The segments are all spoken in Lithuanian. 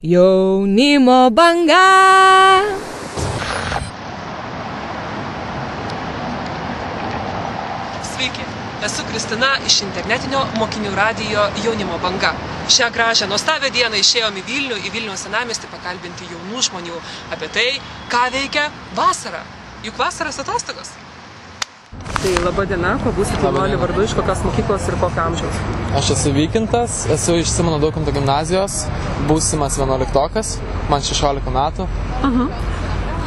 Jaunimo banga. Sveiki, esu Kristina iš internetinio mokinių radijo Jaunimo banga. Šią gražią, nuostabią dieną išėjom į Vilniaus senamiestį pakalbinti jaunų žmonių apie tai, ką veikia vasarą. Juk vasaros atostogos. Tai laba diena, kuo būsit jaunuolių vardu, iš kokios mokyklos ir kokio amžiaus? Aš esu Vykintas, esu iš Simono Daukanto gimnazijos, būsimas 11-okas, man 16 metų.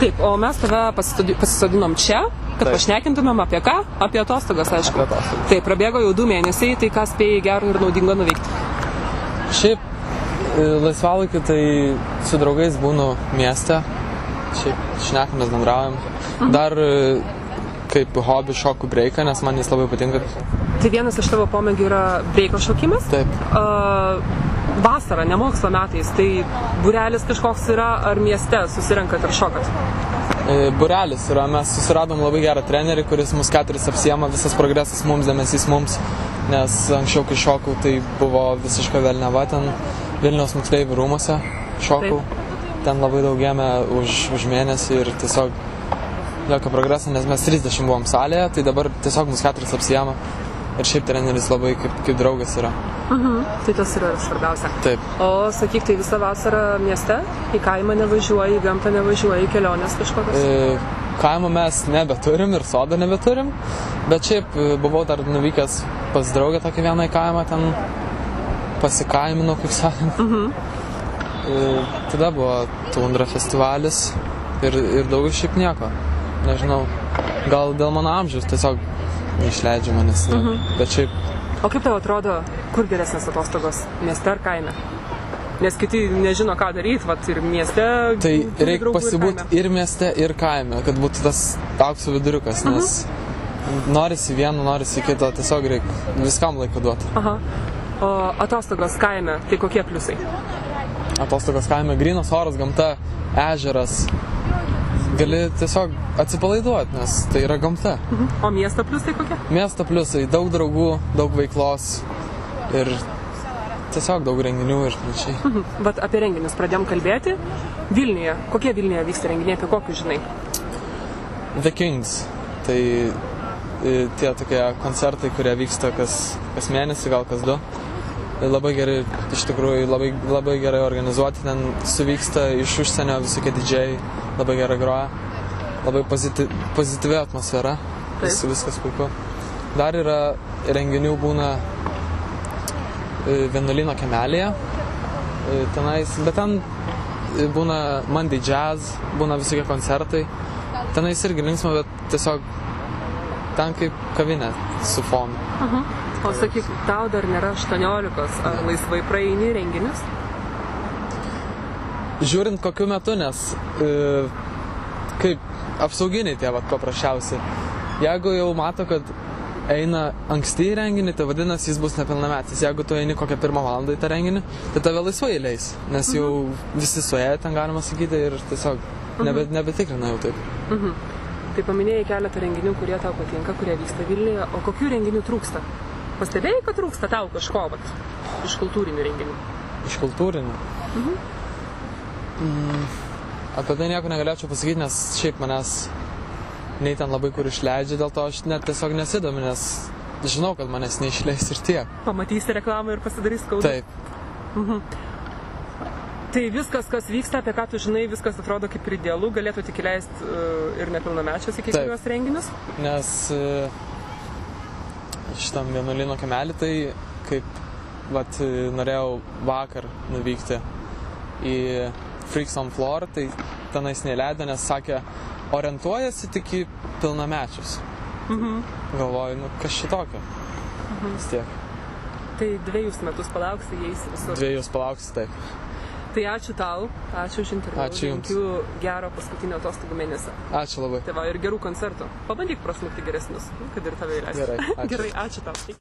Taip, o mes tave pasisodinom čia, kad pašnekintumėm apie ką? Apie atostogas, aišku. Apie atostogas. Taip, prabėgo jau 2 mėnesiai, tai ką spėjai gero ir naudingo nuveikti? Šiaip laisvalaikiu tai su draugais būnu mieste, šiaip šnekamės, bendraujam. Dar kaip hobį šoku breiką, nes man jis labai patinka. Tai vienas iš tavo pomėgių yra breiko šokimas? Taip. Vasara, ne mokslo metais, tai būrelis kažkoks yra ar mieste susirenkat ir šokat? Būrelis yra, mes susiradom labai gerą trenerį, kuris mus 4 apsiema, visas progresas mums, dėmesys mums, nes anksčiau, kai šokau, tai buvo visiška velniava, ten Vilniaus moksleivių rūmuose šokau. Taip. Ten labai daug ėmė už mėnesį ir tiesiog jokio progreso, nes mes 30 buvom salėje, tai dabar tiesiog mus 4 apsiema. Ir šiaip treneris labai kaip draugas yra. Tai tas yra svarbiausia. Taip. O sakyk, tai visą vasarą mieste? Į kaimą nevažiuoji, į gamtą nevažiuoji, į kelionės kažkokias? Kaimo mes nebeturim ir sodą nebeturim, bet šiaip buvau dar nuvykęs pas draugę tokį vieną į kaimą, ten pasikaiminau, kaip sakant. Tada buvo Tundra festivalis ir daugiau šiaip nieko. Nežinau, gal dėl mano amžiaus tiesiog neišleidžia manęs, bet šiaip... O kaip tau atrodo, kur geresnės atostogos, mieste ar kaime? Nes kiti nežino, ką daryti, vat ir mieste... Tai reikia pasibūti ir mieste, ir kaime, kad būtų tas aukso viduriukas, nes norisi vieno, norisi kito, tiesiog reikia viskam laiko duoti. O atostogos kaime, tai kokie pliusai? Atostogos kaime, grynas oras, gamta, ežeras. Gali tiesiog atsipalaiduoti, nes tai yra gamta. O miesto pliusai kokie? Miesto pliusai, daug draugų, daug veiklos ir tiesiog daug renginių ir panašiai. Bet apie renginius pradėjom kalbėti. Vilniuje, kokie Vilniuje vyksta renginiai, apie kokius žinai? The Kings, tai tie tokie koncertai, kurie vyksta kas mėnesį, gal kas 2. Labai gerai, iš tikrųjų, labai gerai organizuoti, ten suvyksta iš užsienio visokie didžiai, labai gerai groja, labai pozityvi atmosfera, viskas puiku. Dar yra renginių būna Vienuolyno kiemelėje, bet ten būna Monday Jazz, būna visokie koncertai, tenais irgi linksma, bet tiesiog ten kaip kavinė su fonu. O sakyk, tau dar nėra 18, ar laisvai praeini renginius? Žiūrint kokiu metu, nes kaip apsauginiai tie paprasčiausiai. Jeigu jau mato, kad eina anksti į renginį, tai vadinasi, jis bus nepilnametis. Jeigu tu eini kokią 1 valandą į tą renginį, tai tave laisvai įleis, nes jau visi suėję, ten galima sakyti, ir tiesiog nebetikrina jau taip. Tai paminėjai keletą renginių, kurie tau patinka, kurie vyksta Vilniuje, o kokių renginių trūksta? Pastebėjai, kad trūksta tau kažko, iš kultūrinių renginių? Iš kultūrinių? Apie tai nieko negalėčiau pasakyti, nes šiaip manęs nei ten labai kur išleidžia, dėl to aš net tiesiog nesidomiu, nes žinau, kad manęs neišleis ir tiek. Pamatysi reklamą ir pasidarys skaudu? Taip. Tai viskas, kas vyksta, apie ką tu žinai, viskas atrodo kaip ir idealu, galėtų tik įleisti ir nepilnamečius į kiekvienos renginius? Nes šitam Vienuolyno kiemelį, tai kaip norėjau vakar nuvykti į Freaks on Floor, tai tenais neleido, nes sakė, orientuojasi tik į pilnamečius. Galvoju, kas šitokio? Vis tiek. Tai 2 metus palauksi, jais visur. 2 palauksi, taip. Tai ačiū tau, ačiū už interviu. Ačiū jums. Linkiu gero paskutinio atostogų mėnesio. Ačiū labai. Tai va, ir gerų koncertų. Pabandyk prasmukti geresnius, kad ir tave įleis. Gerai, ačiū. Gerai, ačiū tau.